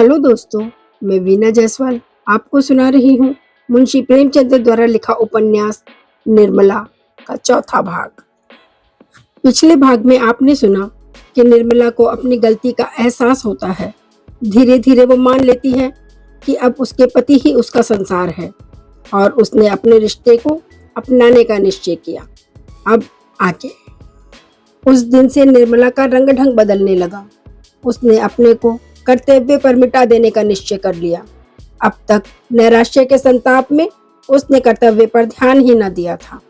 Hello दोस्तों, मैं वीना जायसवाल आपको सुना रही हूँ मुंशी प्रेमचंद द्वारा लिखा उपन्यास निर्मला का चौथा भाग। पिछले भाग में आपने सुना कि निर्मला को अपनी गलती का एहसास होता है। धीरे धीरे वो मान लेती है कि अब उसके पति ही उसका संसार है और उसने अपने रिश्ते को अपनाने का निश्चय किया। अब आगे उस दिन से निर्मला का रंग ढंग बदलने लगा। उसने अपने को कर्तव्य पर मिटा देने का निश्चय कर लिया। अब तक नैराश्य के संताप में उसने कर्तव्य पर ध्यान ही न दिया था।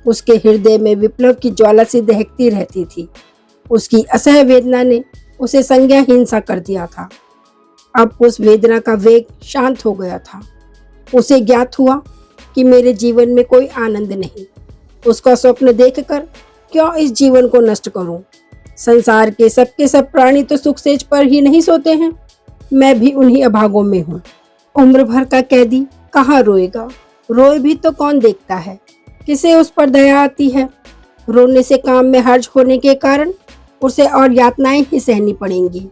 उसके हृदय में विप्लव की ज्वाला सी दहकती रहती थी। उसकी असह्य वेदना ने उसे संज्ञाहीन सा कर दिया था। अब उस वेदना का वेग शांत हो गया था। उसे ज्ञात हुआ कि मेरे जीवन में कोई आनंद नहीं। उसका स्वप्न देखकर क्यों इस जीवन को नष्ट करूं? संसार के सब प्राणी तो सुख सेज पर ही नहीं सोते हैं। मैं भी उन्हीं अभागों में हूँ। उम्र भर का कैदी कहाँ रोएगा? रोए भी तो कौन देखता है? किसे उस पर दया आती है? रोने से काम में हर्ज होने के कारण उसे और यातनाएं ही सहनी पड़ेंगी।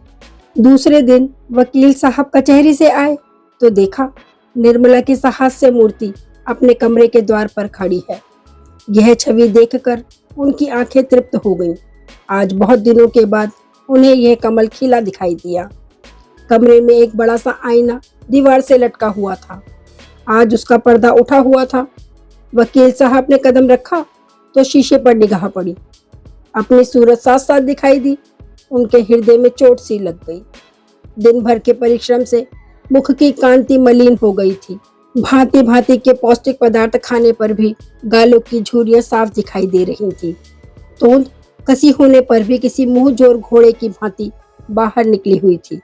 दूसरे दिन वकील साहब कचहरी से आए तो देखा निर्मला की साहस्य मूर्ति अपने कमरे के द्वार पर खड़ी है। यह छवि देखकर उनकी आंखें तृप्त हो गईं। आज बहुत दिनों के बाद उन्हें यह कमल खिला दिखाई दिया। कमरे में एक बड़ा सा आईना दीवार से लटका हुआ था। आज उसका पर्दा उठा हुआ था। वकील साहब ने कदम रखा तो शीशे पर निगाह पड़ी। अपनी सूरत साफ साफ दिखाई दी। उनके हृदय में चोट सी लग गई। दिन भर के परिश्रम से मुख की कांति मलिन हो गई थी। भांति भांति के पौष्टिक पदार्थ खाने पर भी गालों की झुर्रियां साफ दिखाई दे रही थी। तोंद कसी होने पर भी किसी मुंह जोर घोड़े की भांति बाहर निकली हुई थी।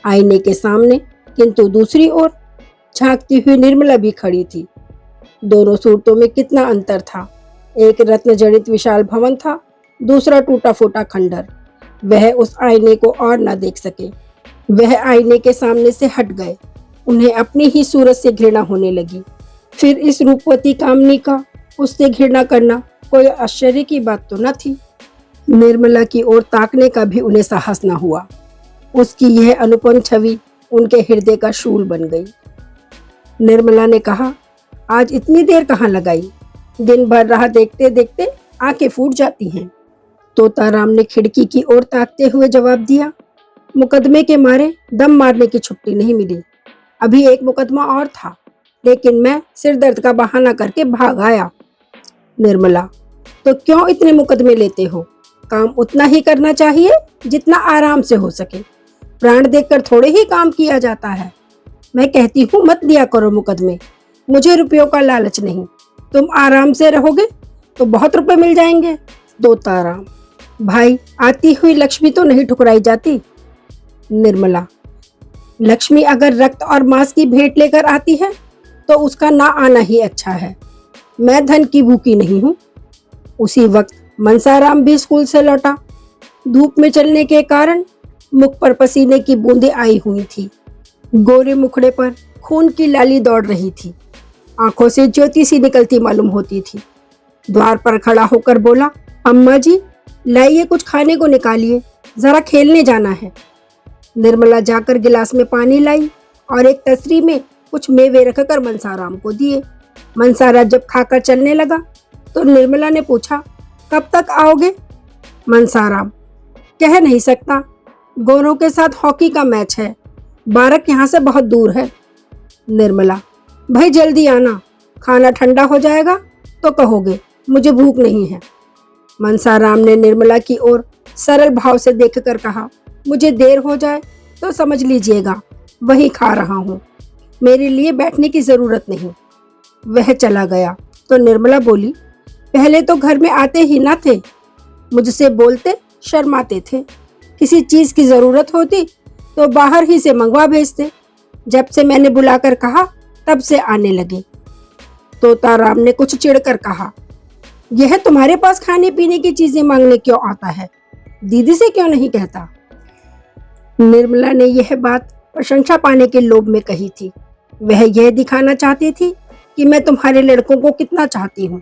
आईने के सामने किंतु दूसरी ओर झांकती हुई निर्मला भी खड़ी थी। दोनों सूरतों में कितना अंतर था। एक रत्न जड़ित विशाल भवन था, दूसरा टूटा फूटा खंडर। वह उस आईने को और न देख सके। वह आईने के सामने से हट गए। उन्हें अपनी ही सूरत से घृणा होने लगी। फिर इस रूपवती कामनी का उससे घृणा करना कोई आश्चर्य की बात तो न थी। निर्मला की ओर ताकने का भी उन्हें साहस न हुआ। उसकी यह अनुपम छवि उनके हृदय का शूल बन गई। निर्मला ने कहा, आज इतनी देर कहाँ लगाई? दिन भर राह देखते देखते आंखें फूट जाती हैं। तोताराम ने खिड़की की ओर ताकते हुए जवाब दिया, मुकदमे के मारे दम मारने की छुट्टी नहीं मिली। अभी एक मुकदमा और था, लेकिन मैं सिर दर्द का बहाना करके भाग आया। निर्मला, तो क्यों इतने मुकदमे लेते हो? काम उतना ही करना चाहिए जितना आराम से हो सके। प्राण देकर थोड़े ही काम किया जाता है। मैं कहती हूँ मत लिया करो मुकदमे। मुझे रुपयों का लालच नहीं। तुम आराम से रहोगे तो बहुत रुपए मिल जाएंगे। तोताराम, भाई आती हुई लक्ष्मी तो नहीं ठुकराई जाती। निर्मला, लक्ष्मी अगर रक्त और मांस की भेंट लेकर आती है तो उसका ना आना ही अच्छा है। मैं धन की भूखी नहीं हूँ। उसी वक्त मनसाराम भी स्कूल से लौटा। धूप में चलने के कारण मुख पर पसीने की बूंदें आई हुई थी। गोरे मुखड़े पर खून की लाली दौड़ रही थी। आंखों से ज्योति सी निकलती मालूम होती थी। द्वार पर खड़ा होकर बोला, अम्मा जी लाइए कुछ खाने को निकालिए, जरा खेलने जाना है। निर्मला जाकर गिलास में पानी लाई और एक तसरी में कुछ मेवे रखकर मनसाराम को दिए। मनसारा जब खाकर चलने लगा तो निर्मला ने पूछा, कब तक आओगे? मनसाराम, कह नहीं सकता। गोरों के साथ हॉकी का मैच है। बारक यहाँ से बहुत दूर है। निर्मला, भाई जल्दी आना, खाना ठंडा हो जाएगा तो कहोगे मुझे भूख नहीं है। मनसाराम ने निर्मला की ओर सरल भाव से देखकर कहा, मुझे देर हो जाए तो समझ लीजिएगा वही खा रहा हूँ। मेरे लिए बैठने की जरूरत नहीं। वह चला गया तो निर्मला बोली, पहले तो घर में आते ही ना थे। मुझसे बोलते शर्माते थे। किसी चीज की जरूरत होती तो बाहर ही से मंगवा भेजते। जब से मैंने बुलाकर कहा तब से आने लगे। तोताराम ने कुछ चिढ़कर कहा, यह तुम्हारे पास खाने पीने की चीजें मांगने क्यों आता है? दीदी से क्यों नहीं कहता? निर्मला ने यह बात प्रशंसा पाने के लोभ में कही थी। वह यह दिखाना चाहती थी कि मैं तुम्हारे लड़कों को कितना चाहती हूँ।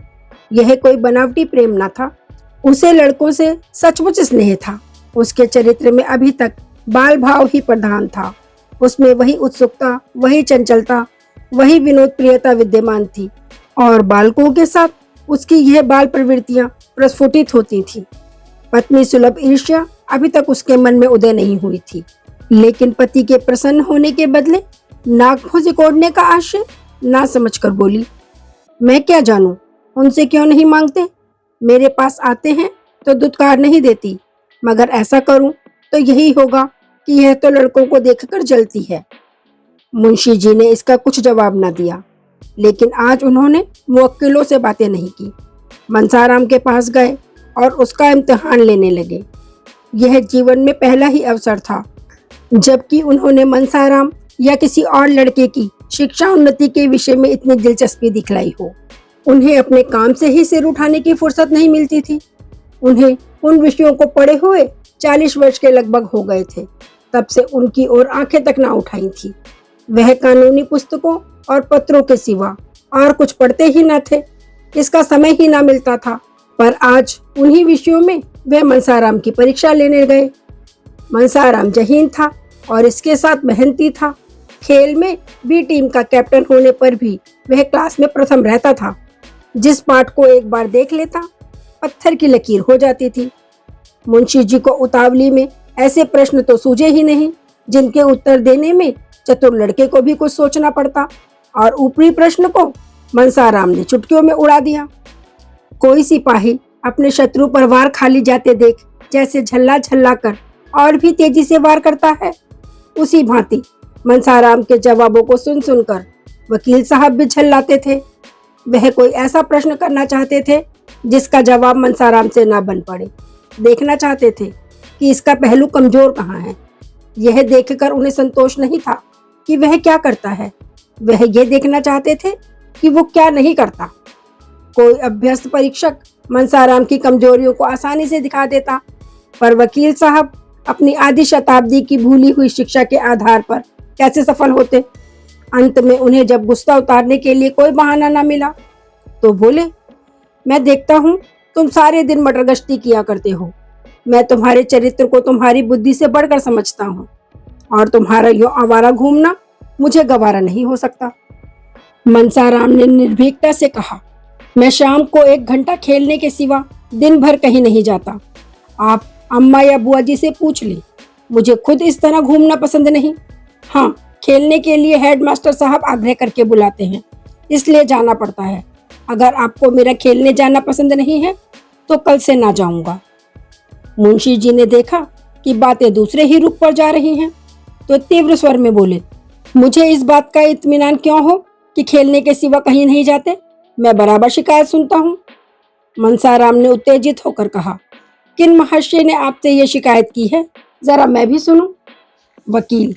यह कोई बनावटी प्रेम न था। उसे लड़कों से सचमुच स्नेह था। उसके चरित्र में अभी तक बाल भाव ही प्रधान था। उसमें वही उत्सुकता, वही चंचलता, वही विनोद प्रियता विद्यमान थी और बालकों के साथ उसकी यह बाल प्रवृत्तियां प्रस्फुटित होती थीं। पत्नी सुलभ ईर्ष्या अभी तक उसके मन में उदय नहीं हुई थी, लेकिन पति के प्रसन्न होने के बदले नाक सिकोड़ने का आशय ना समझकर बोली, मैं क्या जानूं, उनसे क्यों नहीं मांगते? मेरे पास आते हैं तो दुत्कार नहीं देती, मगर ऐसा करूं तो यही होगा कि यह तो लड़कों को देखकर जलती है। मुंशी जी ने इसका कुछ जवाब न दिया, लेकिन आज उन्होंने मुवक्किलों से बातें नहीं की। मनसाराम के पास गए और उसका इम्तिहान लेने लगे। यह जीवन में पहला ही अवसर था जबकि उन्होंने मनसाराम या किसी और लड़के की शिक्षा उन्नति के विषय में इतनी दिलचस्पी दिखलाई हो। उन्हें अपने काम से ही सिर उठाने की फुर्सत नहीं मिलती थी। उन्हें उन विषयों को पढ़े हुए 40 वर्ष के लगभग हो गए थे। तब से उनकी ओर आंखें तक ना उठाई थी। वह कानूनी पुस्तकों और पत्रों के सिवा और कुछ पढ़ते ही न थे। इसका समय ही ना मिलता था। पर आज उन्हीं विषयों में वह मनसाराम की परीक्षा लेने गए। मनसाराम जहीन था और इसके साथ मेहनती था। खेल में बी टीम का कैप्टन होने पर भी वह क्लास में प्रथम रहता था। जिस पाठ को एक बार देख लेता, पत्थर की लकीर हो जाती थी। मुंशी जी को उतावली में ऐसे प्रश्न तो सूझे ही नहीं, जिनके उत्तर देने में चतुर लड़के को भी कुछ सोचना पड़ता, और ऊपरी प्रश्न को मनसाराम ने चुटकियों में उड़ा दिया। कोई सिपाही अपने शत्रु पर वार खाली जाते देख जैसे झल्ला झल्ला कर और भी तेजी से वार करता है, उसी भांति मनसाराम के जवाबों को सुन सुनकर वकील साहब भी झल्लाते थे। वह कोई ऐसा प्रश्न करना चाहते थे जिसका जवाब मनसाराम से ना बन पड़े। देखना चाहते थे कि इसका पहलू कमजोर कहाँ है। यह देखकर उन्हें संतोष नहीं था कि वह क्या करता है, वह यह देखना चाहते थे कि वो क्या नहीं करता। कोई अभ्यस्त परीक्षक मनसाराम की कमजोरियों को आसानी से दिखा देता, पर वकील साहब अपनी आधी शताब्दी की भूली हुई शिक्षा के आधार पर कैसे सफल होते। अंत में उन्हें जब गुस्सा उतारने के लिए कोई बहाना ना मिला तो बोले, मैं देखता हूँ तुम सारे दिन मटर गश्ती किया करते हो। मैं तुम्हारे चरित्र को तुम्हारी बुद्धि से बढ़कर समझता हूँ, और तुम्हारा यो आवारा घूमना मुझे गवारा नहीं हो सकता। मनसाराम ने निर्भीकता से कहा, मैं शाम को 1 घंटा खेलने के सिवा दिन भर कहीं नहीं जाता। आप अम्मा या बुआ जी से पूछ ले, मुझे खुद इस तरह घूमना पसंद नहीं। हाँ, खेलने के लिए हेडमास्टर साहब आग्रह करके बुलाते हैं, इसलिए जाना पड़ता है। अगर आपको मेरा खेलने जाना पसंद नहीं है तो कल से ना जाऊंगा। मुंशी जी ने देखा कि बातें दूसरे ही रुख पर जा रही हैं, तो तीव्र स्वर में बोले, मुझे इस बात का इत्मीनान क्यों हो कि खेलने के सिवा कहीं नहीं जाते? मैं बराबर शिकायत सुनता हूँ। मनसाराम ने उत्तेजित होकर कहा, किन महर्षि ने आपसे ये शिकायत की है, जरा मैं भी सुनूं। वकील,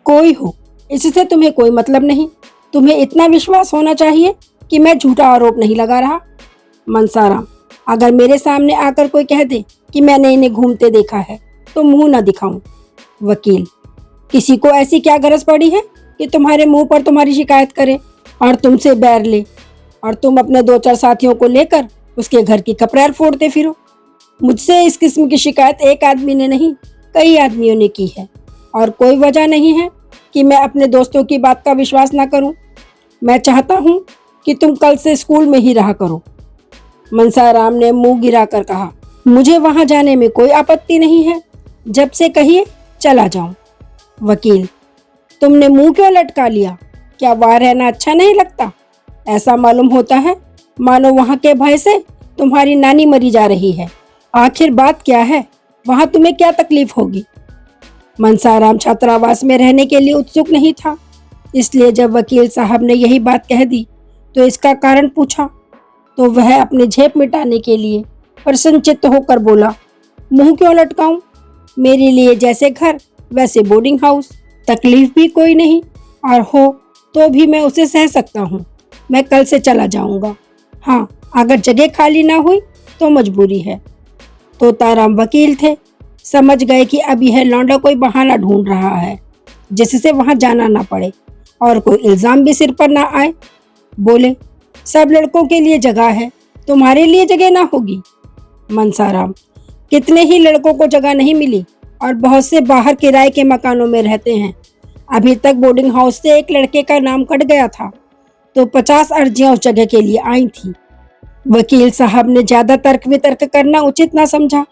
कोई हो, इससे तुम्हें कोई मतलब नहीं। तुम्हें इतना विश्वास होना चाहिए कि मैं झूठा आरोप नहीं लगा रहा। मनसाराम, अगर मेरे सामने आकर कोई कह दे कि मैंने इन्हें घूमते देखा है तो मुंह न दिखाऊं। वकील, किसी को ऐसी क्या गरज पड़ी है कि तुम्हारे मुंह पर तुम्हारी शिकायत करे और तुमसे बैर ले, और तुम अपने 2-4 साथियों को लेकर उसके घर की कपड़ेर फोड़ते फिरो। मुझसे इस किस्म की शिकायत एक आदमी ने नहीं, कई आदमियों ने की है, और कोई वजह नहीं है कि मैं अपने दोस्तों की बात का विश्वास ना करूं। मैं चाहता हूं कि तुम कल से स्कूल में ही रहा करो। मनसाराम ने मुंह गिराकर कहा, मुझे वहां जाने में कोई आपत्ति नहीं है, जब से कहिए चला जाऊं। वकील, तुमने मुंह क्यों लटका लिया? क्या वहां रहना अच्छा नहीं लगता? ऐसा मालूम होता है मानो वहां के भय से तुम्हारी नानी मरी जा रही है। आखिर बात क्या है? वहां तुम्हें क्या तकलीफ होगी? मनसाराम छात्रावास में रहने के लिए उत्सुक नहीं था, इसलिए जब वकील साहब ने यही बात कह दी तो इसका कारण पूछा तो वह अपने झेप मिटाने के लिए प्रसन्नचित्त होकर बोला, मुंह क्यों लटकाऊं? मेरे लिए जैसे घर वैसे बोर्डिंग हाउस, तकलीफ भी कोई नहीं, और हो तो भी मैं उसे सह सकता हूँ। मैं कल से चला जाऊंगा। हाँ, अगर जगह खाली ना हुई तो मजबूरी है। तोताराम वकील थे, समझ गए कि अब यह लौंडा कोई बहाना ढूंढ रहा है जिससे वहां जाना ना पड़े और कोई इल्जाम भी सिर पर ना आए। बोले, सब लड़कों के लिए जगह है, तुम्हारे लिए जगह ना होगी? मनसाराम, कितने ही लड़कों को जगह नहीं मिली और बहुत से बाहर किराए के मकानों में रहते हैं। अभी तक बोर्डिंग हाउस से एक लड़के का नाम कट गया था तो 50 अर्जियां उस जगह के लिए आई थी। वकील साहब ने ज्यादा तर्क वितर्क करना उचित ना समझा।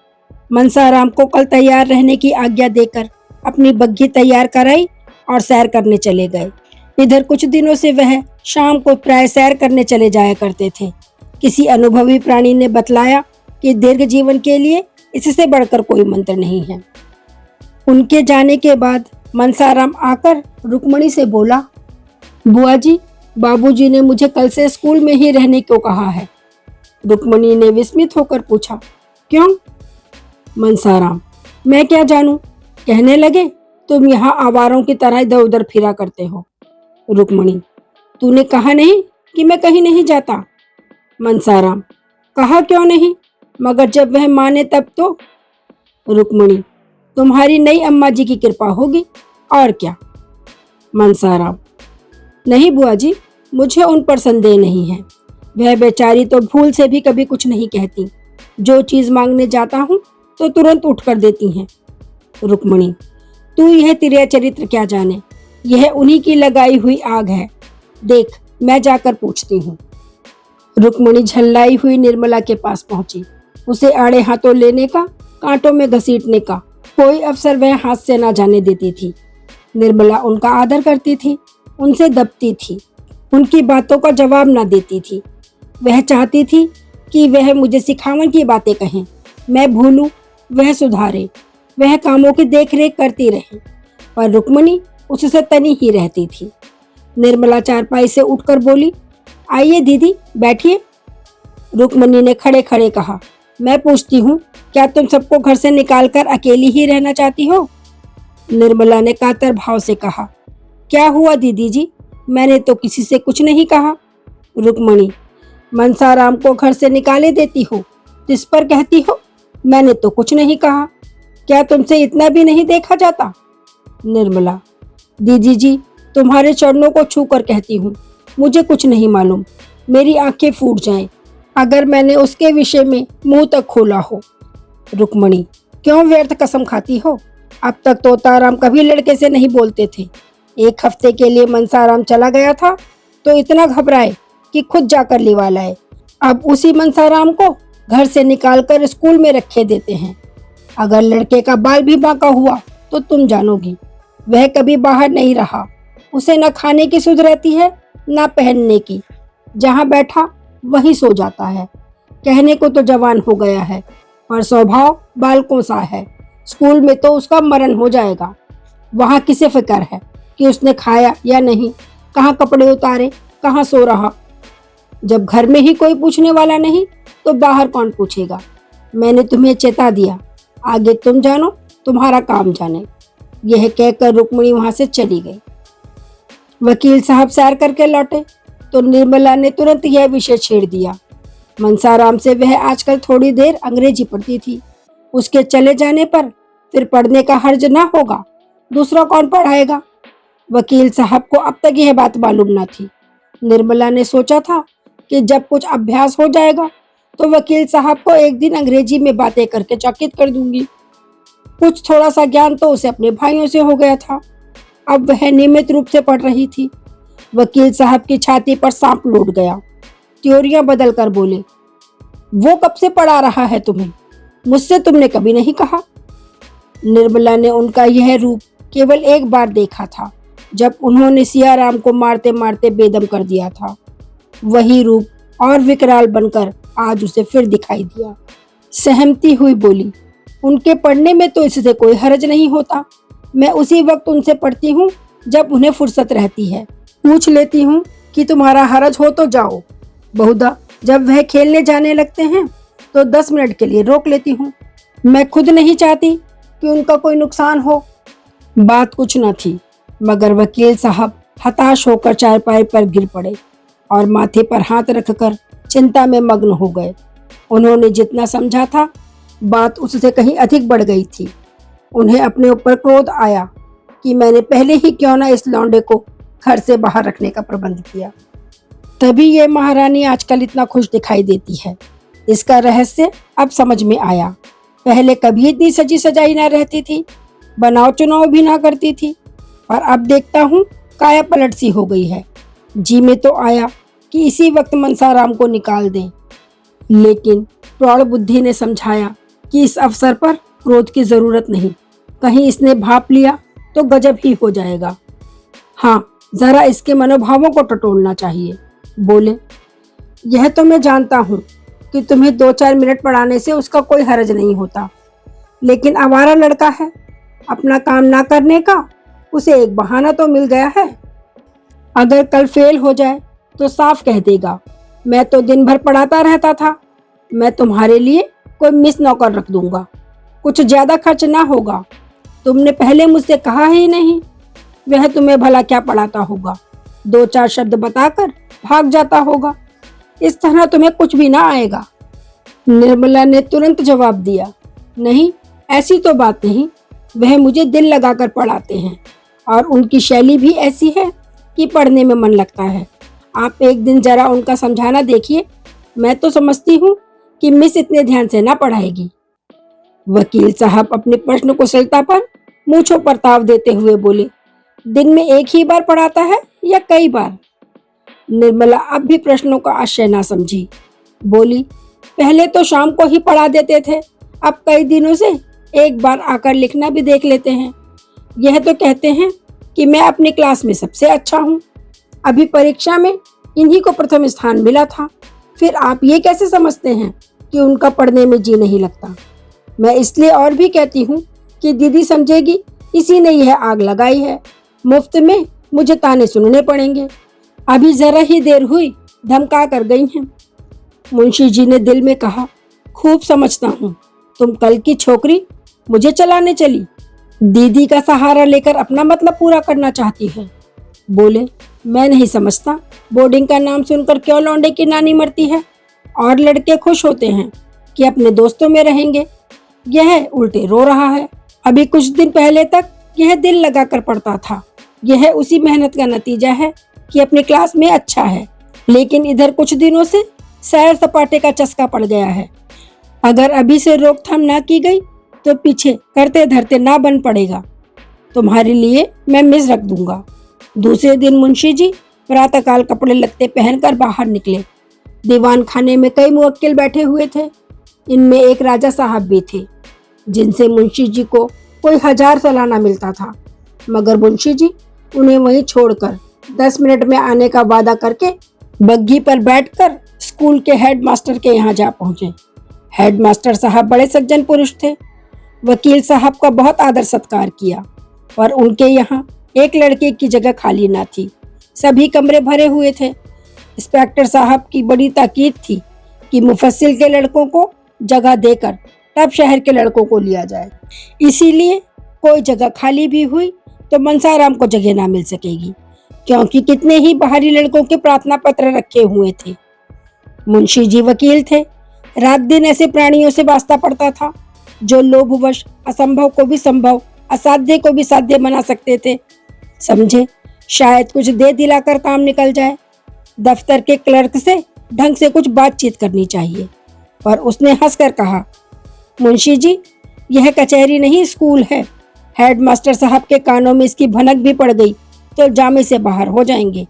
मनसाराम को कल तैयार रहने की आज्ञा देकर अपनी बग्घी तैयार कराई और सैर करने चले गए। इधर कुछ दिनों से वह शाम को प्राय सैर करने चले जाया करते थे। किसी अनुभवी प्राणी ने बतलाया कि दीर्घ जीवन के लिए इससे बढ़कर कोई मंत्र नहीं है। उनके जाने के बाद मनसाराम आकर रुक्मणी से बोला, बुआ जी, बाबूजी ने मुझे कल से स्कूल में ही रहने को कहा है। रुक्मणी ने विस्मित होकर पूछा, क्यों? मनसाराम, मैं क्या जानूं, कहने लगे तुम यहाँ आवारों की तरह इधर उधर फिरा करते हो। रुक्मणी, तूने कहा नहीं कि मैं कहीं नहीं जाता। मनसाराम, कहा क्यों नहीं, मगर जब वह माने तब तो। रुक्मणी, तुम्हारी नई अम्मा जी की कृपा होगी और क्या। मनसाराम, नहीं बुआ जी, मुझे उन पर संदेह नहीं है। वह बेचारी तो भूल से भी कभी कुछ नहीं कहती। जो चीज मांगने जाता हूँ तो तुरंत उठ कर देती हैं। रुक्मणी, तू यह तेरा चरित्र क्या जाने, यह उन्हीं की लगाई हुई आग है। देख, मैं जाकर पूछती हूँ। रुक्मणी झल्लाई हुई निर्मला के पास पहुंची। उसे आड़े हाथों लेने का, कांटों में घसीटने का कोई अवसर वह हाथ से ना जाने देती थी। निर्मला उनका आदर करती थी, उनसे दबती थी, उनकी बातों का जवाब ना देती थी। वह चाहती थी कि वह मुझे सिखावन की बातें कहें, मैं भूलूं, वह सुधारे, वह कामों की देखरेख करती रहे, पर रुक्मणी उससे तनी ही रहती थी। निर्मला चारपाई से उठकर बोली, आइए दीदी, बैठिए। रुक्मणी ने खड़े खड़े कहा, मैं पूछती हूँ, क्या तुम सबको घर से निकालकर अकेली ही रहना चाहती हो? निर्मला ने कातर भाव से कहा, क्या हुआ दीदी जी, मैंने तो किसी से कुछ नहीं कहा। रुक्मणी, मनसाराम को घर से निकाले देती हो, जिस पर कहती हो मैंने तो कुछ नहीं कहा, क्या तुमसे इतना भी नहीं देखा जाता? निर्मला, दीदी जी, तुम्हारे चरणों को छू कर कहती हूँ, मुझे कुछ नहीं मालूम, मेरी आंखें फूट जाएं अगर मैंने उसके विषय में मुंह तक खोला हो। रुक्मणी, क्यों व्यर्थ कसम खाती हो? अब तक तोताराम कभी लड़के से नहीं बोलते थे। एक हफ्ते के लिए मनसाराम चला गया था तो इतना घबराए कि खुद जाकर लिवा लाए। अब उसी मनसाराम को घर से निकालकर स्कूल में रखे देते हैं। अगर लड़के का बाल भी बांका हुआ तो तुम जानोगी। वह कभी बाहर नहीं रहा, उसे न खाने की सुध रहती है न पहनने की। जहाँ बैठा वहीं सो जाता है। कहने को तो जवान हो गया है, पर स्वभाव बालकों सा है। स्कूल में तो उसका मरण हो जाएगा। वहाँ किसे फिक्र है कि उसने खाया या नहीं, कहाँ कपड़े उतारे, कहाँ सो रहा। जब घर में ही कोई पूछने वाला नहीं तो बाहर कौन पूछेगा। मैंने तुम्हें चेता दिया, आगे तुम जानो, तुम्हारा काम जाने। यह कहकर रुक्मणी वहां से चली गई। वकील साहब सैर करके लौटे तो निर्मला ने तुरंत यह विषय छेड़ दिया। मनसाराम से वह आजकल थोड़ी देर अंग्रेजी पढ़ती थी। उसके चले जाने पर फिर पढ़ने का हर्ज ना होगा, दूसरा कौन पढ़ाएगा? वकील साहब को अब तक यह बात मालूम न थी। निर्मला ने सोचा था कि जब कुछ अभ्यास हो जाएगा तो वकील साहब को एक दिन अंग्रेजी में बातें करके चकित कर दूंगी। कुछ थोड़ा सा ज्ञान तो उसे अपने भाइयों से हो गया था। अब वह नियमित रूप से पढ़ रही थी। वकील साहब की छाती पर सांप लौट गया। त्योरियां बदल कर बोले, वो कब से पढ़ा रहा है तुम्हें? मुझसे तुमने कभी नहीं कहा। निर्मला ने उनका यह रूप केवल एक बार देखा था, जब उन्होंने सियाराम को मारते मारते बेदम कर दिया था। वही रूप और विकराल बनकर आज उसे फिर दिखाई दिया। सहमती हुई बोली, उनके पढ़ने में तो इससे कोई हर्ज नहीं होता। मैं उसी वक्त उनसे पढ़ती हूँ जब उन्हें फुर्सत रहती है। पूछ लेती हूँ कि तुम्हारा हर्ज हो तो जाओ। बहुधा जब वह खेलने जाने लगते हैं तो 10 मिनट के लिए रोक लेती हूँ। मैं खुद नहीं चाहती कि उनका कोई नुकसान हो। बात कुछ न थी, मगर वकील साहब हताश होकर चारपाई पर गिर पड़े और माथे पर हाथ रखकर चिंता में मग्न हो गए। उन्होंने जितना समझा था, बात उससे कहीं अधिक बढ़ गई थी। उन्हें अपने ऊपर क्रोध आया कि मैंने पहले ही क्यों ना इस लौंडे को घर से बाहर रखने का प्रबंध किया। तभी ये महारानी आजकल इतना खुश दिखाई देती है। इसका रहस्य अब समझ में आया। पहले कभी इतनी सजी सजाई ना रहती थी, बनाव चुनाव भी ना करती थी। और अब देखता हूँ काया पलट सी हो गई है। जी में तो आया कि इसी वक्त मनसाराम को निकाल दें, लेकिन प्रौढ़ बुद्धि ने समझाया कि इस अवसर पर क्रोध की जरूरत नहीं, कहीं इसने भाप लिया तो गजब ही हो जाएगा। हाँ, जरा इसके मनोभावों को टटोलना चाहिए। बोले, यह तो मैं जानता हूँ कि तुम्हें 2-4 मिनट पढ़ाने से उसका कोई हर्ज नहीं होता, लेकिन आवारा लड़का है, अपना काम ना करने का उसे एक बहाना तो मिल गया है। अगर कल फेल हो जाए तो साफ कह देगा, मैं तो दिन भर पढ़ाता रहता था, मैं तुम्हारे लिए कोई मिस नौकर रख दूंगा, कुछ ज्यादा खर्च ना होगा, तुमने पहले मुझसे कहा ही नहीं। वह तुम्हें भला क्या पढ़ाता होगा, 2-4 शब्द बताकर भाग जाता होगा, इस तरह तुम्हें कुछ भी ना आएगा। निर्मला ने तुरंत जवाब दिया, नहीं, ऐसी तो बात नहीं, वह मुझे दिल लगाकर पढ़ाते हैं और उनकी शैली भी ऐसी है कि पढ़ने में मन लगता है। आप एक दिन जरा उनका समझाना देखिए, मैं तो समझती हूँ कि मिस इतने ध्यान से ना पढ़ाएगी। वकील साहब अपनी प्रश्न कुशलता पर मूंछों पर ताव देते हुए बोले, दिन में एक ही बार पढ़ाता है या कई बार? निर्मला अब भी प्रश्नों का आशय ना समझी, बोली, पहले तो शाम को ही पढ़ा देते थे, अब कई दिनों से एक बार आकर लिखना भी देख लेते हैं। यह तो कहते हैं कि मैं अपनी क्लास में सबसे अच्छा हूँ, अभी परीक्षा में इन्हीं को प्रथम स्थान मिला था, फिर आप ये कैसे समझते हैं कि उनका पढ़ने में जी नहीं लगता? मैं इसलिए और भी कहती हूँ कि दीदी समझेगी इसी ने यह आग लगाई है, मुफ्त में मुझे ताने सुनने पड़ेंगे, अभी जरा ही देर हुई धमका कर गई हैं। मुंशी जी ने दिल में कहा, खूब समझता हूँ, तुम कल की छोकरी मुझे चलाने चली, दीदी का सहारा लेकर अपना मतलब पूरा करना चाहती है। बोले, मैं नहीं समझता बोर्डिंग का नाम सुनकर क्यों लौंडे की नानी मरती है, और लड़के खुश होते हैं कि अपने दोस्तों में रहेंगे, यह उल्टे रो रहा है। अभी कुछ दिन पहले तक यह दिल लगाकर पढ़ता था, यह उसी मेहनत का नतीजा है कि अपनी क्लास में अच्छा है, लेकिन इधर कुछ दिनों से सैर सपाटे का चस्का पड़ गया है। अगर अभी से रोकथाम ना की गई तो पीछे करते धरते ना बन पड़ेगा। तुम्हारे लिए मैं मिस रख दूंगा। दूसरे दिन मुंशी जी प्रातःकाल कपड़े लत्ते पहनकर बाहर निकले। दीवान खाने में कई मुवक्किल बैठे हुए थे, इनमें एक राजा साहब भी थे, जिनसे मुंशी जी को कोई 1000 सालाना मिलता था, मगर मुंशी जी उन्हें वहीं छोड़कर 10 मिनट में आने का वादा करके बग्घी पर बैठकर स्कूल के हेडमास्टर के यहाँ जा पहुंचे। हेडमास्टर साहब बड़े सज्जन पुरुष थे, वकील साहब का बहुत आदर सत्कार किया, पर उनके यहाँ एक लड़के की जगह खाली ना थी, सभी कमरे भरे हुए थे। इंस्पेक्टर साहब की बड़ी ताकीद थी कि मुफस्सिल के लड़कों को जगह देकर तब शहर के लड़कों को लिया जाए, इसीलिए कोई जगह खाली भी हुई तो मनसाराम को जगह ना मिल सकेगी, क्योंकि कितने ही बाहरी लड़कों के प्रार्थना पत्र रखे हुए थे। मुंशी जी वकील थे, रात दिन ऐसे प्राणियों से वास्ता पड़ता था जो लोभवश असंभव को भी संभव, असाध्य को भी साध्य बना सकते थे। समझे, शायद कुछ दे दिलाकर काम निकल जाए। दफ्तर के क्लर्क से ढंग से कुछ बातचीत करनी चाहिए। पर उसने हंसकर कहा, मुंशी जी, यह कचहरी नहीं स्कूल है। हेडमास्टर साहब के कानों में इसकी भनक भी पड़ गई तो जामे से बाहर हो जाएंगे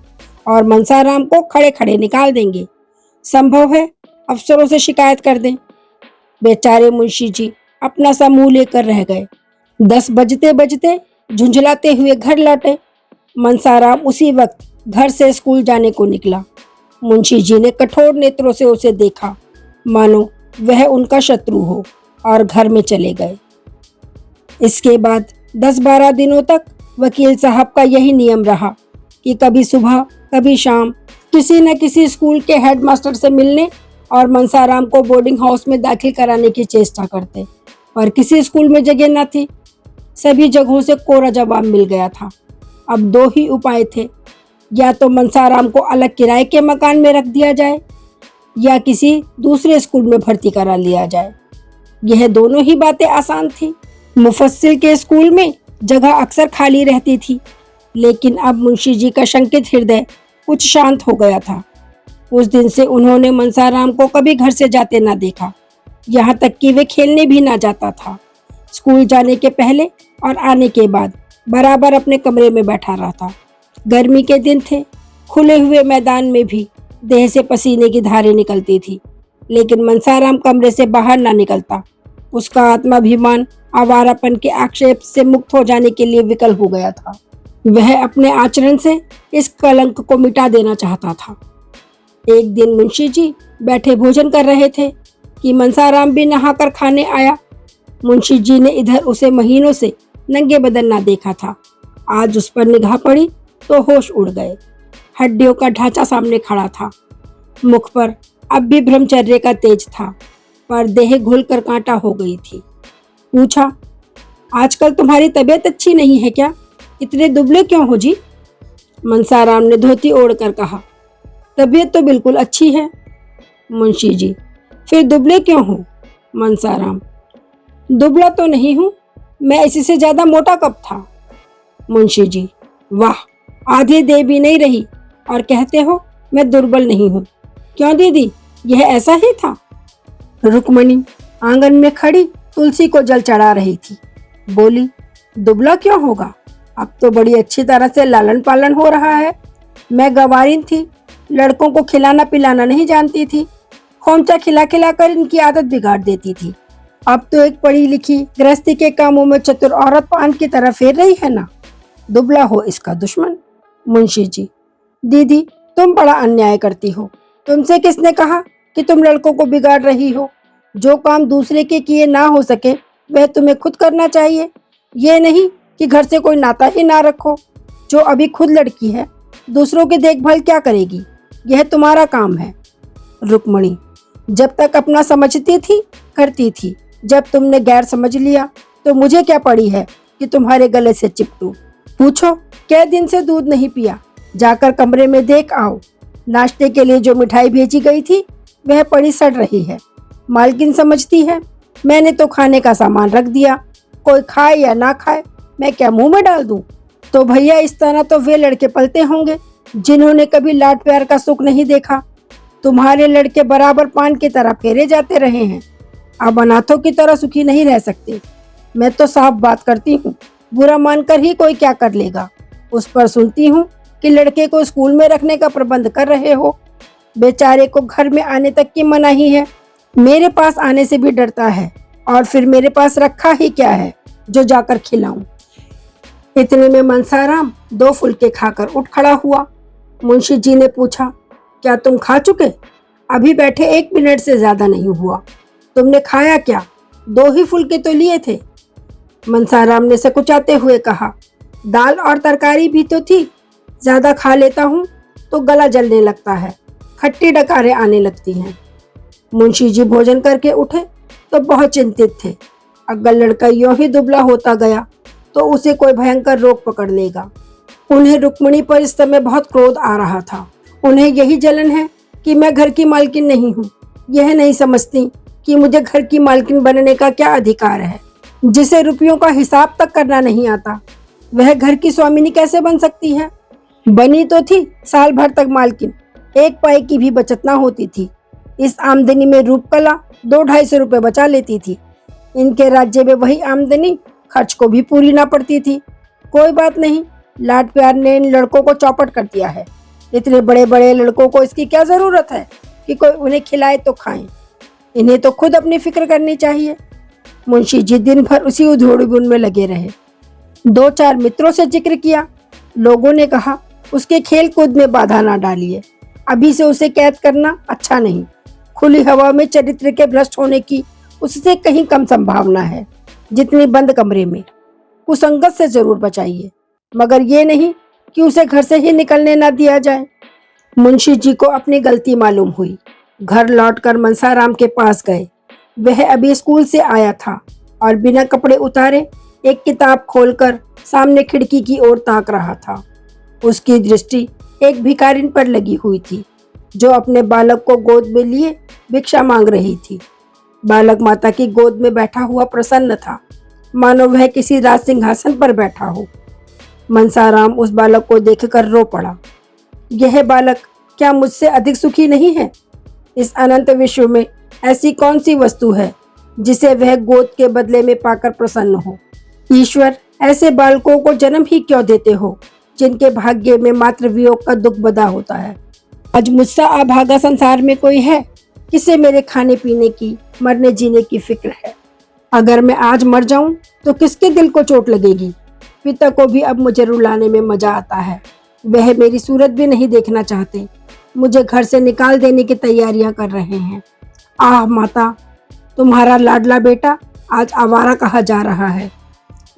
और मनसाराम को खड़े खड़े निकाल देंगे। संभव है अफसरों से शिकायत कर दें। बेचारे मुंशी जी अपना सा मुंह लेकर रह गए। 10 बजते बजते झुंझलाते हुए घर लौटे। मनसाराम उसी वक्त घर से स्कूल जाने को निकला। मुंशी जी ने कठोर नेत्रों से उसे देखा, मानो वह उनका शत्रु हो, और घर में चले गए। इसके बाद 10-12 दिनों तक वकील साहब का यही नियम रहा कि कभी सुबह कभी शाम किसी न किसी स्कूल के हेडमास्टर से मिलने और मनसाराम को बोर्डिंग हाउस में दाखिल कराने की चेष्टा करते, पर किसी स्कूल में जगह न थी। सभी जगहों से कोरा जवाब मिल गया था। अब 2 ही उपाय थे, या तो मनसाराम को अलग किराए के मकान में रख दिया जाए या किसी दूसरे स्कूल में भर्ती करा लिया जाए। यह दोनों ही बातें आसान थी। मुफस्सिल के स्कूल में जगह अक्सर खाली रहती थी, लेकिन अब मुंशी जी का शंकित हृदय कुछ शांत हो गया था। उस दिन से उन्होंने मनसाराम को कभी घर से जाते ना देखा, यहाँ तक कि वे खेलने भी ना जाता था। स्कूल जाने के पहले और आने के बाद बराबर अपने कमरे में बैठा रहता। गर्मी के दिन थे, खुले हुए मैदान में भी देह से पसीने की धारें निकलती थी, लेकिन मनसाराम कमरे से बाहर ना निकलता। उसका आत्माभिमान आवारापन के आक्षेप से मुक्त हो जाने के लिए विकल हो गया था। वह अपने आचरण से इस कलंक को मिटा देना चाहता था। एक दिन मुंशी जी बैठे भोजन कर रहे थे कि मनसाराम भी नहाकर खाने आया। मुंशी जी ने इधर उसे महीनों से नंगे बदन ना देखा था। आज उस पर निगाह पड़ी तो होश उड़ गए। हड्डियों का ढांचा सामने खड़ा था। मुख पर अब भी ब्रह्मचर्य का तेज था, पर देह घुलकर कांटा हो गई थी। पूछा, आजकल तुम्हारी तबीयत अच्छी नहीं है क्या? इतने दुबले क्यों हो जी? मनसाराम ने धोती ओढ़कर कहा, तबीयत तो बिल्कुल अच्छी है। मुंशी जी, फिर दुबले क्यों हो? मनसाराम, दुबला तो नहीं हूं, मैं इसी से ज्यादा मोटा कब था? मुंशी जी, वाह, आधी देह भी नहीं रही और कहते हो मैं दुर्बल नहीं हूं। क्यों दीदी, यह ऐसा ही था? रुक्मणी आंगन में खड़ी तुलसी को जल चढ़ा रही थी। बोली, दुबला क्यों होगा, अब तो बड़ी अच्छी तरह से लालन पालन हो रहा है। मैं गंवारिन थी, लड़कों को खिलाना पिलाना नहीं जानती थी। खोमचा खिला खिला कर इनकी आदत बिगाड़ देती थी। अब तो एक पढ़ी लिखी गृहस्थी के कामों में चतुर औरत पान की तरह फेर रही है ना। दुबला हो इसका दुश्मन। मुंशी जी, दीदी तुम बड़ा अन्याय करती हो। तुमसे किसने कहा कि तुम लड़कों को बिगाड़ रही हो? जो काम दूसरे के किए ना हो सके वह तुम्हें खुद करना चाहिए। ये नहीं कि घर से कोई नाता ही ना रखो। जो अभी खुद लड़की है, दूसरों की देखभाल क्या करेगी? यह तुम्हारा काम है। रुक्मणी, जब तक अपना समझती थी करती थी, जब तुमने गैर समझ लिया तो मुझे क्या पड़ी है कि तुम्हारे गले से चिपटूं। पूछो, कै दिन से दूध नहीं पिया? जाकर कमरे में देख आओ। नाश्ते के लिए जो मिठाई भेजी गई थी वह पड़ी सड़ रही है। मालकिन समझती है मैंने तो खाने का सामान रख दिया, कोई खाए या ना खाए मैं क्या मुंह में डाल दूं? तो भैया इस तरह तो वे लड़के पलते होंगे जिन्होंने कभी लाड प्यार का सुख नहीं देखा। तुम्हारे लड़के बराबर पान की तरह फेरे जाते रहे हैं। अब अनाथों की तरह सुखी नहीं रह सकते। मैं तो साफ बात करती हूँ, बुरा मानकर ही कोई क्या कर लेगा। उस पर सुनती हूँ कि लड़के को स्कूल में रखने का प्रबंध कर रहे हो। बेचारे को घर में आने तक की मनाही है। मेरे पास आने से भी डरता है, और फिर मेरे पास रखा ही क्या है जो जाकर खिलाऊं। इतने में मनसाराम 2 फुलके खाकर उठ खड़ा हुआ। मुंशी जी ने पूछा, क्या तुम खा चुके? अभी बैठे 1 मिनट से ज्यादा नहीं हुआ। तुमने खाया क्या? 2 ही फुलके तो लिए थे। मनसाराम ने सकुचाते हुए कहा, दाल और तरकारी भी तो थी। ज्यादा खा लेता हूँ तो गला जलने लगता है, खट्टी डकारें आने लगती हैं। मुंशी जी भोजन करके उठे तो बहुत चिंतित थे। अगर लड़का यूं ही दुबला होता गया तो उसे कोई भयंकर रोग पकड़ लेगा। उन्हें रुक्मणी पर इस समय बहुत क्रोध आ रहा था। उन्हें यही जलन है कि मैं घर की मालकिन नहीं हूँ। यह नहीं समझती कि मुझे घर की मालकिन बनने का क्या अधिकार है। जिसे रुपयों का हिसाब तक करना नहीं आता, वह घर की स्वामिनी कैसे बन सकती है? बनी तो थी साल भर तक मालकिन, 1 पाई की भी बचत ना होती थी। इस आमदनी में रूपकला 2-250 रुपए बचा लेती थी। इनके राज्य में वही आमदनी खर्च को भी पूरी ना पड़ती थी। कोई बात नहीं, लाड प्यार ने इन लड़कों को चौपट कर दिया है। इतने बड़े बड़े लड़कों को इसकी क्या जरूरत है कि कोई उन्हें खिलाए तो खाएं। इन्हें तो खुद अपनी फिक्र करनी चाहिए। मुंशी जी दिन भर उसी उधोड़-बुन में लगे रहे। 2-4 मित्रों से जिक्र किया। लोगों ने कहा, उसके खेल कूद में बाधा ना डालिए, अभी से उसे कैद करना अच्छा नहीं। खुली हवा में चरित्र के भ्रष्ट होने की उससे कहीं कम संभावना है जितनी बंद कमरे में। कुसंगत से जरूर बचाइए, मगर ये नहीं कि उसे घर से ही निकलने ना दिया जाए। मुंशी जी को अपनी गलती मालूम हुई। घर लौटकर मनसाराम के पास गए। वह अभी स्कूल से आया था और बिना कपड़े उतारे एक किताब खोलकर सामने खिड़की की ओर ताक रहा था। उसकी दृष्टि एक भिखारिन पर लगी हुई थी जो अपने बालक को गोद में लिए भिक्षा मांग रही थी। बालक माता की गोद में बैठा हुआ प्रसन्न था, मानो वह किसी राज सिंहासन पर बैठा हो। मनसाराम उस बालक को देखकर रो पड़ा। यह बालक क्या मुझसे अधिक सुखी नहीं है? इस अनंत विश्व में ऐसी कौन सी वस्तु है जिसे वह गोद के बदले में पाकर प्रसन्न हो? ईश्वर ऐसे बालकों को जन्म ही क्यों देते हो जिनके भाग्य में मात्र वियोग का दुख बदा होता है। आज मुझसे अभागा संसार में कोई है किसे मेरे खाने पीने की, मरने जीने की फिक्र है। अगर मैं आज मर जाऊं तो किसके दिल को चोट लगेगी। पिता को भी अब मुझे रुलाने में मजा आता है। वह मेरी सूरत भी नहीं देखना चाहते, मुझे घर से निकाल देने की तैयारियां कर रहे हैं। आह माता, तुम्हारा लाडला बेटा आज आवारा कहा जा रहा है।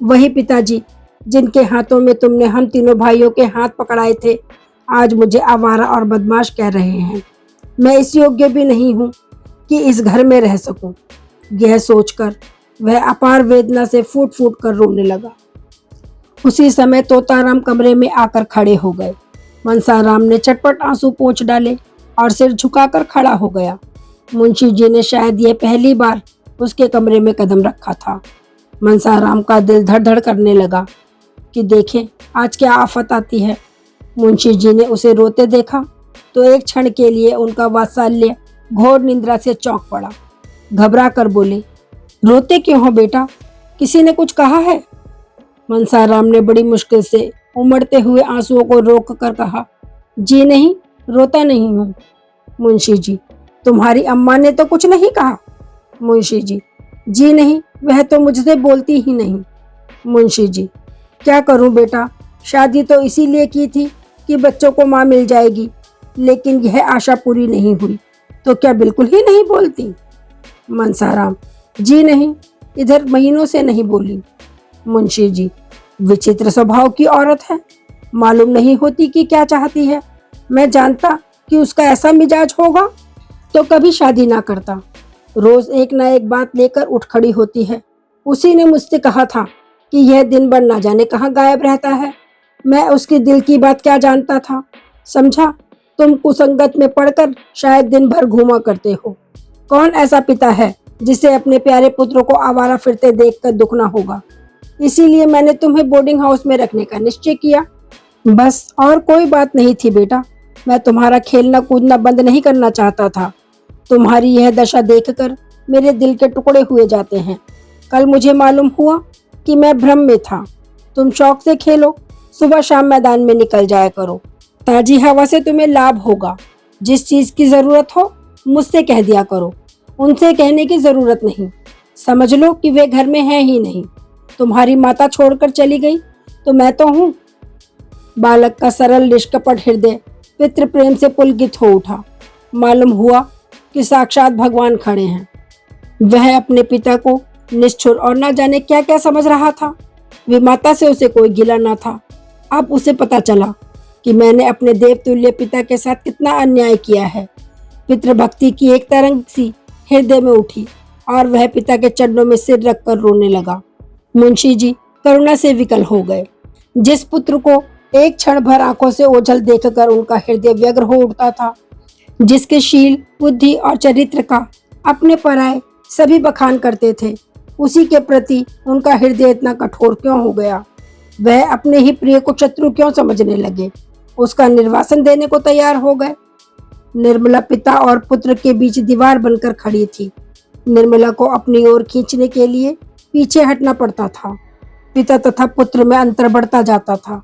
वही पिताजी जिनके हाथों में तुमने हम तीनों भाइयों के हाथ पकड़ाए थे, आज मुझे आवारा और बदमाश कह रहे हैं। मैं इस योग्य भी नहीं हूँ कि इस घर में रह सकूं। यह सोचकर वह अपार वेदना से फूट फूट कर रोने लगा। उसी समय तोताराम कमरे में आकर खड़े हो गए। मनसाराम ने चटपट आंसू पोंछ डाले और सिर झुकाकर खड़ा हो गया। मुंशी जी ने शायद यह पहली बार उसके कमरे में कदम रखा था। मनसाराम का दिल धड़ धड़ करने लगा कि देखें आज क्या आफत आती है। मुंशी जी ने उसे रोते देखा तो एक क्षण के लिए उनका वात्सल्य घोर निंद्रा से चौंक पड़ा। घबरा कर बोले, रोते क्यों हो बेटा, किसी ने कुछ कहा है? मनसाराम ने बड़ी मुश्किल से उमड़ते हुए आंसुओं को रोक कर कहा, जी नहीं, रोता नहीं हूँ। मुंशी जी, तुम्हारी अम्मा ने तो कुछ नहीं कहा? मुंशी जी, जी नहीं, वह तो मुझसे बोलती ही नहीं। मुंशी जी, क्या करूं बेटा, शादी तो इसीलिए की थी कि बच्चों को माँ मिल जाएगी, लेकिन यह आशा पूरी नहीं हुई, तो क्या बिल्कुल ही नहीं बोलती? मनसाराम, जी नहीं, इधर महीनों से नहीं बोली। मुंशी जी, विचित्र स्वभाव की औरत है, मालूम नहीं होती कि क्या चाहती है। मैं जानता कि उसका ऐसा मिजाज होगा तो कभी शादी ना करता। रोज एक ना एक बात लेकर उठ खड़ी होती है। उसी ने मुझसे कहा था कि यह दिन भर ना जाने कहाँ गायब रहता है। मैं उसके दिल की बात क्या जानता था। समझा, तुम कुसंगत में पड़कर शायद दिन भर घूमा करते हो। कौन ऐसा पिता है जिसे अपने प्यारे पुत्र को आवारा फिरते देखकर दुख ना होगा। इसीलिए मैंने तुम्हें बोर्डिंग हाउस में रखने का निश्चय किया। बस, और कोई बात नहीं थी बेटा। मैं तुम्हारा खेलना कूदना बंद नहीं करना चाहता था। तुम्हारी यह दशा देखकर मेरे दिल के टुकड़े हुए जाते हैं। कल मुझे मालूम हुआ कि मैं भ्रम में था। तुम शौक से खेलो, सुबह शाम मैदान में निकल जाया करो। ताजी हवा से तुम्हें लाभ होगा। जिस चीज की जरूरत हो मुझसे कह दिया करो, उनसे कहने की जरूरत नहीं। समझ लो कि वे घर में है ही नहीं। तुम्हारी माता छोड़कर चली गई तो मैं तो हूँ। बालक का सरल निष्कपट हृदय पितृ प्रेम से पुलकित हो उठा। मालूम हुआ कि साक्षात भगवान खड़े हैं। वह अपने पिता को निष्ठुर और न जाने क्या क्या समझ रहा था। विमाता से उसे कोई गिला न था। अब उसे पता चला कि मैंने अपने देवतुल्य पिता के साथ कितना अन्याय किया है। पितृभक्ति की एक तरंग सी हृदय में उठी और वह पिता के चरणों में सिर रखकर रोने लगा। मुंशी जी करुणा से विकल हो गए। जिस पुत्र को एक क्षण भर आंखों से ओझल देखकर उनका हृदय व्यग्र हो उठता था, जिसके शील, बुद्धि और चरित्र का अपने पराये सभी बखान करते थे, उसी के प्रति उनका हृदय इतना कठोर क्यों हो गया। वह अपने ही प्रिय को शत्रु क्यों समझने लगे, उसका निर्वासन देने को तैयार हो गए। निर्मला पिता और पुत्र के बीच दीवार बनकर खड़ी थी। निर्मला को अपनी ओर खींचने के लिए पीछे हटना पड़ता था। पिता तथा पुत्र में अंतर बढ़ता जाता था।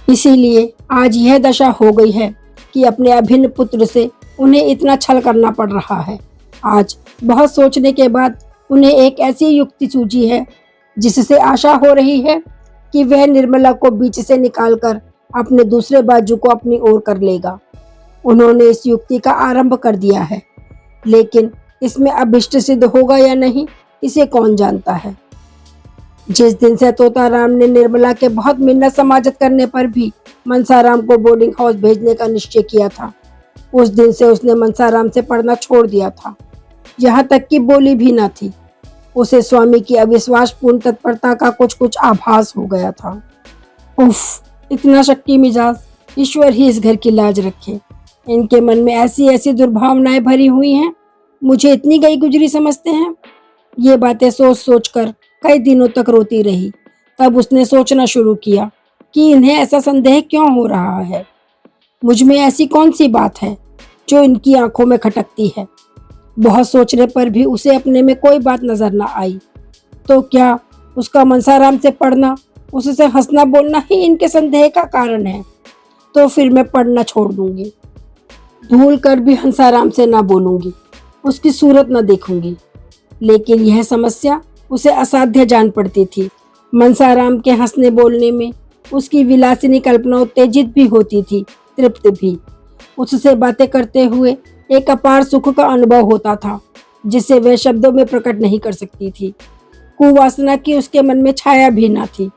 इसीलिए आज यह दशा हो गई है कि अपने अभिन्न पुत्र से उन्हें इतना छल करना पड़ रहा है। आज बहुत सोचने के बाद उन्हें एक ऐसी युक्ति सूझी है जिससे आशा हो रही है कि वह निर्मला को बीच से निकालकर अपने दूसरे बाजू को अपनी ओर कर लेगा। उन्होंने इस युक्ति का आरंभ कर दिया है, लेकिन इसमें अभिष्ट सिद्ध होगा या नहीं, इसे कौन जानता है। जिस दिन से तोताराम ने निर्मला के बहुत मिन्नत समाजत करने पर भी मनसाराम को बोर्डिंग हाउस भेजने का निश्चय किया था, उस दिन से उसने मनसाराम से पढ़ना छोड़ दिया था। यहाँ तक कि बोली भी न थी। उसे स्वामी की अविश्वासपूर्ण तत्परता का कुछ कुछ आभास हो गया था। उफ, इतना शक्की मिजाज, ईश्वर ही इस घर की लाज रखे। इनके मन में ऐसी ऐसी दुर्भावनाएं भरी हुई हैं, मुझे इतनी गई गुजरी समझते हैं। ये बातें सोच सोच कर कई दिनों तक रोती रही। तब उसने सोचना शुरू किया कि इन्हें ऐसा संदेह क्यों हो रहा है। मुझ में ऐसी कौन सी बात है जो इनकी आंखों में खटकती है। बहुत सोचने पर भी उसे अपने में कोई बात नजर न आई। तो क्या उसका मनसाराम से पढ़ना उससे हंसना बोलना ही इनके संदेह का कारण है, तो फिर मैं पढ़ना छोड़ दूंगी। भूल कर भी हंसाराम से ना बोलूंगी, उसकी सूरत न देखूंगी। लेकिन यह समस्या उसे असाध्य जान पड़ती थी। मनसाराम के हंसने बोलने में उसकी विलासिनी कल्पना उत्तेजित भी होती थी, तृप्त भी। उससे बातें करते हुए एक अपार सुख का अनुभव होता था, जिसे वह शब्दों में प्रकट नहीं कर सकती थी। कुवासना की उसके मन में छाया भी ना थी।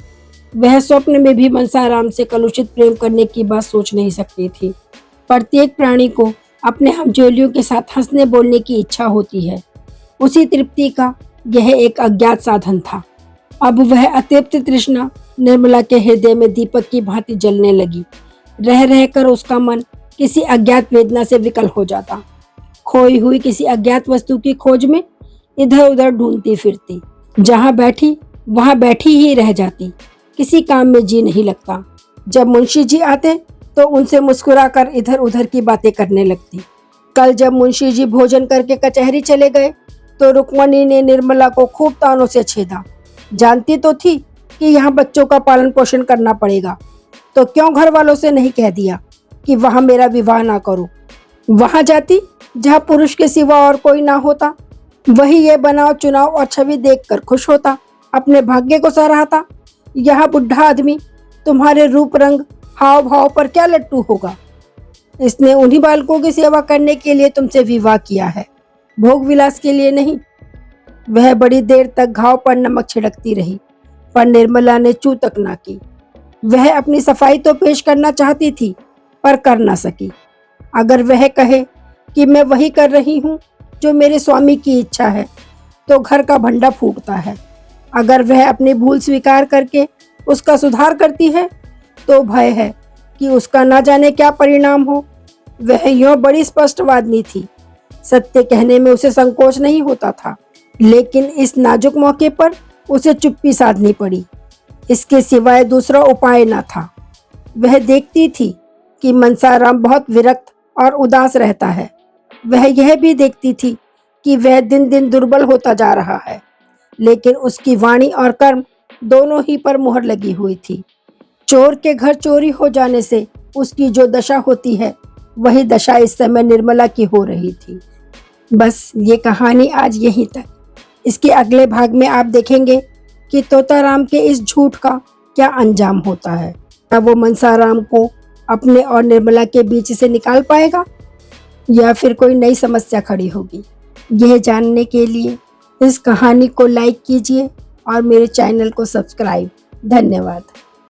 वह स्वप्न में भी मनसाराम से कलुषित प्रेम करने की बात सोच नहीं सकती थी। प्रत्येक प्राणी को अपने हमजोलियों के साथ हंसने बोलने की इच्छा होती है। उसी तृप्ति का यह एक अज्ञात साधन था। अब वह अतृप्त तृष्णा निर्मला के हृदय में दीपक की भांति जलने लगी। रह रहकर उसका मन किसी अज्ञात वेदना से विकल हो जाता। खोई हुई किसी अज्ञात वस्तु की खोज में इधर उधर ढूंढती फिरती। जहाँ बैठी वहाँ बैठी ही रह जाती। किसी काम में जी नहीं लगता। जब मुंशी जी आते तो उनसे मुस्कुराकर इधर उधर की बातें करने लगती। कल जब मुंशी जी भोजन करके कचहरी चले गए तो रुक्मणी ने निर्मला को खूब तानों से छेदा। जानती तो थी कि यहाँ बच्चों का पालन पोषण करना पड़ेगा, तो क्यों घर वालों से नहीं कह दिया कि वहाँ मेरा विवाह ना करो। वहाँ जाती जहाँ पुरुष के सिवा और कोई ना होता। वही ये बनाव चुनाव और छवि देखकर खुश होता, अपने भाग्य को सराहता। यह बुढ़ा आदमी तुम्हारे रूप रंग हाव भाव पर क्या लट्टू होगा। इसने उन्हीं बालकों की सेवा करने के लिए तुमसे विवाह किया है, भोग विलास के लिए नहीं। वह बड़ी देर तक घाव पर नमक छिड़कती रही, पर निर्मला ने चू तक ना की। वह अपनी सफाई तो पेश करना चाहती थी, पर कर ना सकी। अगर वह कहे कि मैं वही कर रही हूँ जो मेरे स्वामी की इच्छा है, तो घर का भंडा फूटता है। अगर वह अपनी भूल स्वीकार करके उसका सुधार करती है, तो भय है कि उसका ना जाने क्या परिणाम हो। वह यूं बड़ी स्पष्टवादिनी थी। सत्य कहने में उसे संकोच नहीं होता था, लेकिन इस नाजुक मौके पर उसे चुप्पी साधनी पड़ी। इसके सिवाय दूसरा उपाय न था। वह देखती थी कि मनसाराम बहुत विरक्त और उदास रहता है। वह यह भी देखती थी कि वह दिन दिन दुर्बल होता जा रहा है, लेकिन उसकी वाणी और कर्म दोनों ही पर मुहर लगी हुई थी। चोर के घर चोरी हो जाने से उसकी जो दशा होती है, वही दशा इस समय निर्मला की हो रही थी। बस ये कहानी आज यहीं तक। इसके अगले भाग में आप देखेंगे कि तोताराम के इस झूठ का क्या अंजाम होता है। क्या वो मनसाराम को अपने और निर्मला के बीच से निकाल पाएगा, या फिर कोई नई समस्या खड़ी होगी। यह जानने के लिए इस कहानी को लाइक कीजिए और मेरे चैनल को सब्सक्राइब। धन्यवाद।